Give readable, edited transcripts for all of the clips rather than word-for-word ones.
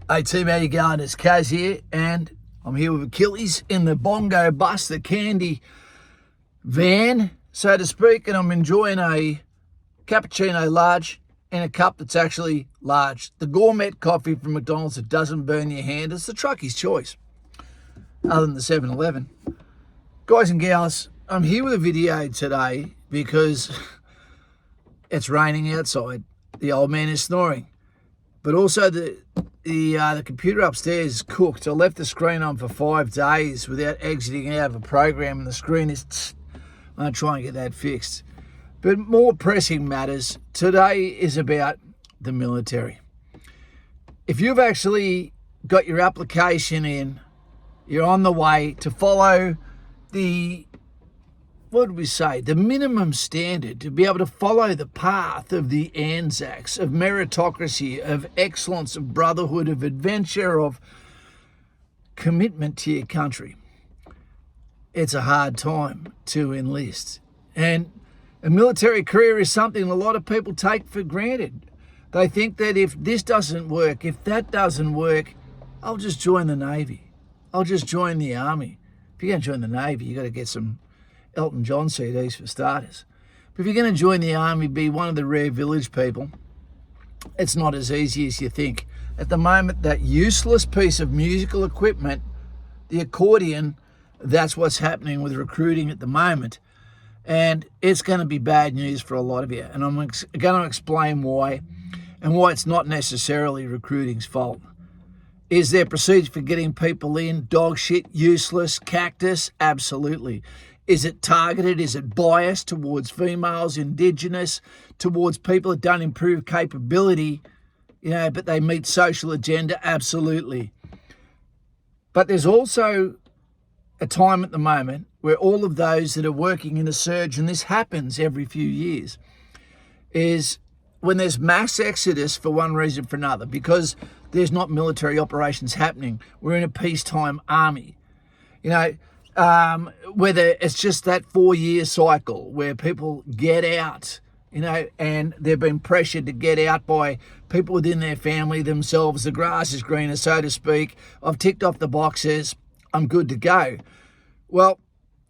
Hey team, how you going? It's Kaz here, and I'm here with Achilles in the bongo bus, the candy van, so to speak, and I'm enjoying a cappuccino large in a cup that's actually large. The gourmet coffee from McDonald's that doesn't burn your hand. It's the truckie's choice, other than the 7-Eleven. Guys and gals, I'm here with a video today because it's raining outside. The old man is snoring, but also the computer upstairs is cooked. I left the screen on for 5 days without exiting out of a program, and the screen is. I'm going to try and get that fixed. But more pressing matters today is about the military. If you've actually got your application in, you're on the way to follow the minimum standard, to be able to follow the path of the ANZACs, of meritocracy, of excellence, of brotherhood, of adventure, of commitment to your country. It's a hard time to enlist. And a military career is something a lot of people take for granted. They think that if this doesn't work, if that doesn't work, I'll just join the Navy. I'll just join the Army. If you're going to join the Navy, you've got to get some Elton John CDs for starters. But if you're going to join the Army, be one of the rare village people, it's not as easy as you think. At the moment, that useless piece of musical equipment, the accordion, that's what's happening with recruiting at the moment. And it's going to be bad news for a lot of you. And I'm going to explain why, and why it's not necessarily recruiting's fault. Is there procedure for getting people in? Dog shit, useless, cactus? Absolutely. Is it targeted? Is it biased towards females, Indigenous, towards people that don't improve capability, but they meet social agenda? Absolutely. But there's also a time at the moment where all of those that are working in a surge, and this happens every few years, is when there's mass exodus for one reason or for another, because there's not military operations happening. We're in a peacetime army. Whether it's just that 4-year cycle where people get out, and they've been pressured to get out by people within their family themselves. The grass is greener, so to speak. I've ticked off the boxes. I'm good to go. Well,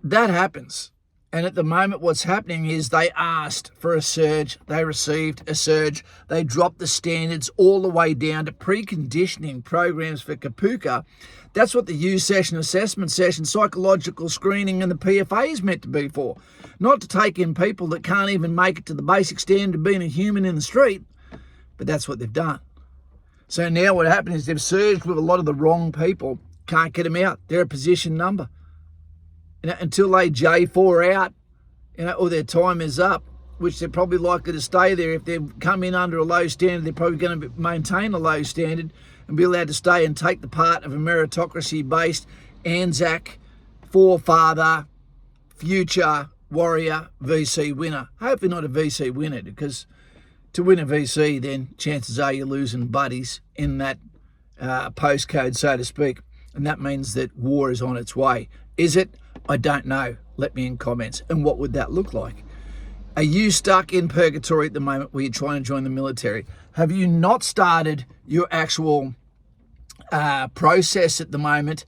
that happens. And at the moment, what's happening is they asked for a surge. They received a surge. They dropped the standards all the way down to preconditioning programs for Kapuka. That's what the U session, assessment session, psychological screening and the PFA is meant to be for. Not to take in people that can't even make it to the basic standard of being a human in the street. But that's what they've done. So now what happened is they've surged with a lot of the wrong people. Can't get them out. They're a position number. Until they J4 out, or their time is up, which they're probably likely to stay there. If they've come in under a low standard, they're probably going to maintain a low standard and be allowed to stay and take the part of a meritocracy-based ANZAC forefather, future warrior, VC winner. Hopefully not a VC winner, because to win a VC, then chances are you're losing buddies in that postcode, so to speak. And that means that war is on its way. Is it? I don't know. Let me in comments. And what would that look like? Are you stuck in purgatory at the moment where you're trying to join the military? Have you not started your actual process at the moment,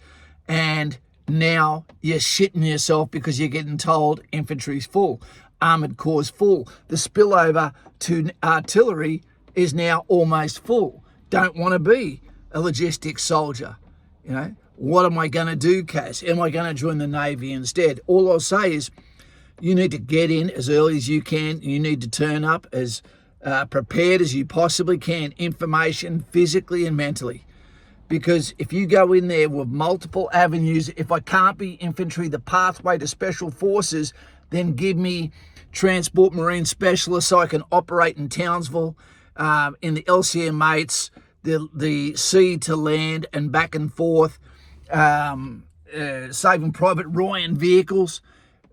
and now you're shitting yourself because you're getting told infantry's full, armoured corps full, the spillover to artillery is now almost full? Don't want to be a logistics soldier. What am I going to do, Kaz? Am I going to join the Navy instead? All I'll say is you need to get in as early as you can. You need to turn up as prepared as you possibly can, information, physically and mentally. Because if you go in there with multiple avenues, if I can't be infantry, the pathway to special forces, then give me transport marine specialist so I can operate in Townsville, in the LCM8s, the sea to land and back and forth, Saving Private Ryan vehicles.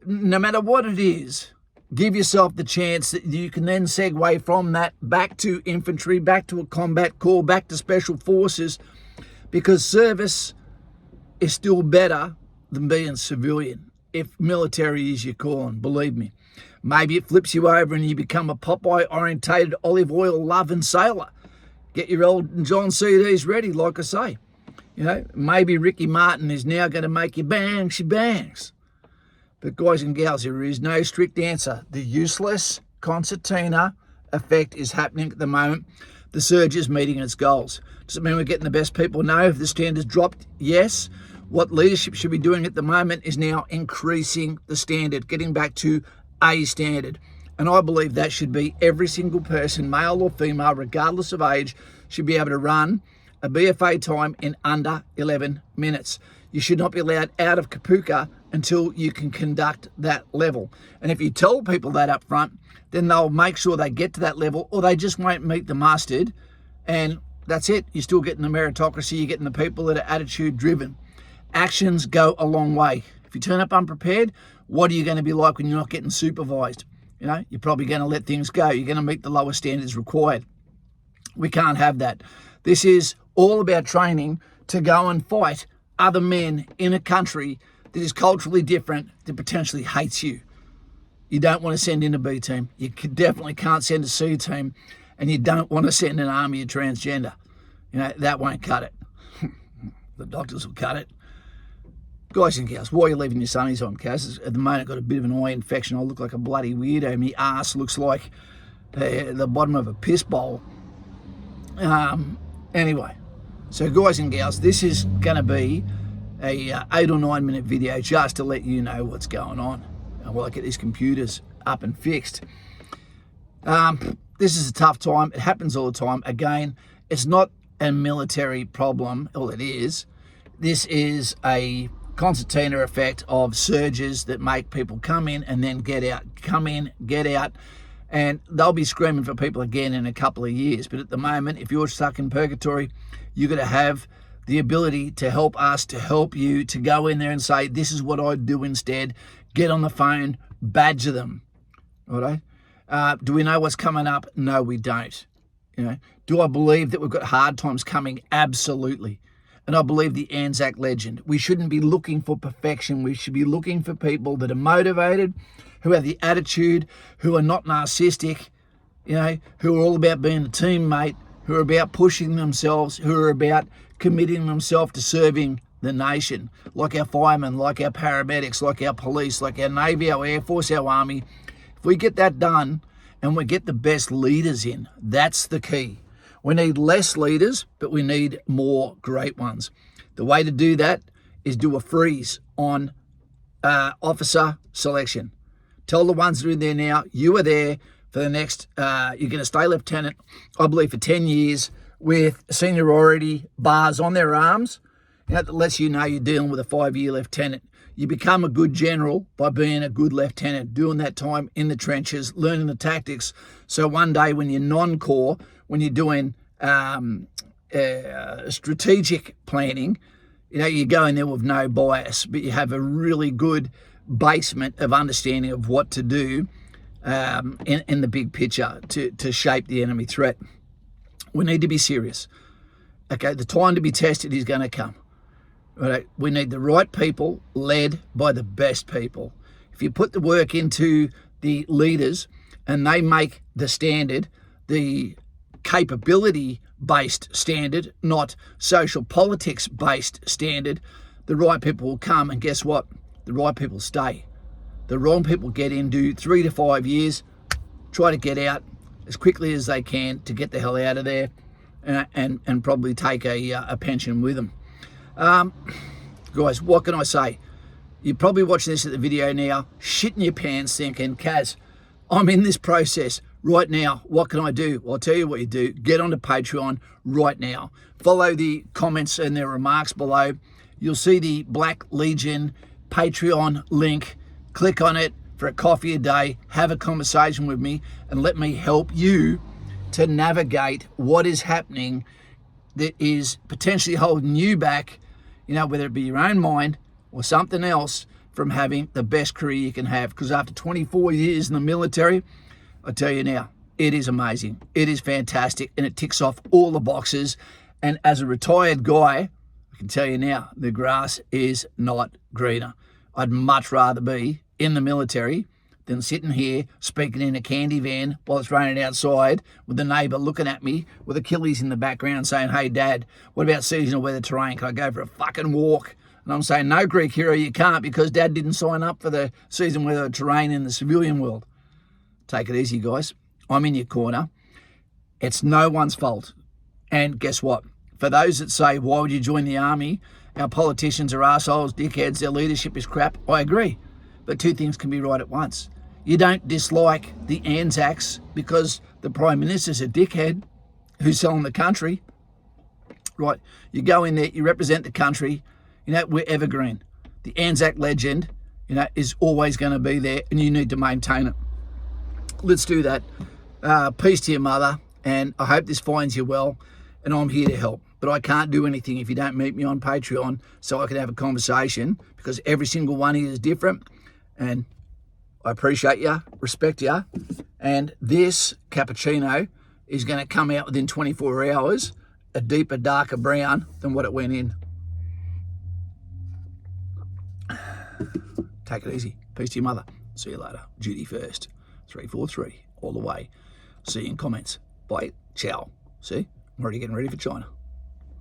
No matter what it is, give yourself the chance that you can then segue from that back to infantry, back to a combat corps, back to special forces, because service is still better than being civilian if military is your calling, believe me. Maybe it flips you over and you become a Popeye-orientated olive oil loving sailor. Get your Elton John CDs ready, like I say. You know, maybe Ricky Martin is now going to make you bang, she bangs. But guys and gals, there is no strict answer. The useless concertina effect is happening at the moment. The surge is meeting its goals. Does it mean we're getting the best people? No. If the standards dropped, yes. What leadership should be doing at the moment is now increasing the standard, getting back to a standard. And I believe that should be every single person, male or female, regardless of age, should be able to run a BFA time in under 11 minutes. You should not be allowed out of Kapuka until you can conduct that level. And if you tell people that up front, then they'll make sure they get to that level, or they just won't meet the mustard. And that's it. You're still getting the meritocracy. You're getting the people that are attitude driven. Actions go a long way. If you turn up unprepared, what are you going to be like when you're not getting supervised? You know, you're probably going to let things go. You're going to meet the lower standards required. We can't have that. This is all about training to go and fight other men in a country that is culturally different, that potentially hates you. You don't want to send in a B team. You definitely can't send a C team, and you don't want to send an army of transgender. You know, that won't cut it. The doctors will cut it. Guys and gals, why are you leaving your sunnies on, Kaz? At the moment, I've got a bit of an eye infection. I look like a bloody weirdo. My arse looks like the bottom of a piss bowl. Anyway, so guys and gals, this is going to be a 8 or 9 minute video just to let you know what's going on while I get these computers up and fixed. This is a tough time. It happens all the time. Again, it's not a military problem. All it is, this is a concertina effect of surges that make people come in and then get out, come in, get out, and they'll be screaming for people again in a couple of years. But at the moment, if you're stuck in purgatory, you're going to have the ability to help us, to help you, to go in there and say, this is what I'd do instead. Get on the phone, badger them. All right? Do we know what's coming up? No, we don't. You know, do I believe that we've got hard times coming? Absolutely. And I believe the ANZAC legend. We shouldn't be looking for perfection. We should be looking for people that are motivated, who have the attitude, who are not narcissistic, you know, who are all about being a teammate, who are about pushing themselves, who are about committing themselves to serving the nation, like our firemen, like our paramedics, like our police, like our Navy, our Air Force, our Army. If we get that done and we get the best leaders in, that's the key. We need less leaders, but we need more great ones. The way to do that is do a freeze on officer selection. Tell the ones that are in there now, you are there for the next, you're going to stay lieutenant, I believe, for 10 years with seniority bars on their arms. You know, that lets you know you're dealing with a 5-year lieutenant. You become a good general by being a good lieutenant, doing that time in the trenches, learning the tactics. So one day when you're non-core, when you're doing strategic planning, you know, you go in there with no bias, but you have a really good basement of understanding of what to do in the big picture to shape the enemy threat. We need to be serious. Okay, the time to be tested is going to come. Right? We need the right people led by the best people. If you put the work into the leaders and they make the standard, the capability-based standard, not social politics-based standard, the right people will come, and guess what? The right people stay. The wrong people get in, do 3 to 5 years, try to get out as quickly as they can to get the hell out of there and probably take a pension with them. Guys, what can I say? You're probably watching this at the video now, shitting your pants thinking, Kaz, I'm in this process right now. What can I do? Well, I'll tell you what you do. Get onto Patreon right now. Follow the comments and their remarks below. You'll see the Black Legion Patreon link. Click on it for a coffee a day. Have a conversation with me and let me help you to navigate what is happening that is potentially holding you back, you know, whether it be your own mind or something else, from having the best career you can have. Because after 24 years in the military, I tell you now, it is amazing. It is fantastic, and it ticks off all the boxes. And as a retired guy, I can tell you now, the grass is not greener. I'd much rather be in the military than sitting here speaking in a candy van while it's raining outside with the neighbour looking at me with Achilles in the background saying, hey, Dad, what about seasonal weather terrain? Can I go for a fucking walk? And I'm saying, no, Greek hero, you can't because Dad didn't sign up for the season weather terrain in the civilian world. Take it easy, guys. I'm in your corner. It's no one's fault. And guess what? For those that say, why would you join the army? Our politicians are assholes, dickheads, their leadership is crap. I agree. But two things can be right at once. You don't dislike the ANZACs because the Prime Minister's a dickhead who's selling the country. Right? You go in there, you represent the country. You know, we're evergreen. The ANZAC legend, you know, is always going to be there and you need to maintain it. Let's do that. Peace to your mother, and I hope this finds you well, and I'm here to help. But I can't do anything if you don't meet me on Patreon so I can have a conversation because every single one of you is different, and I appreciate you, respect you, and this cappuccino is going to come out within 24 hours a deeper, darker brown than what it went in. Take it easy. Peace to your mother. See you later. Duty first. 343 all the way. See you in comments. Bye. Ciao. See? I'm already getting ready for China.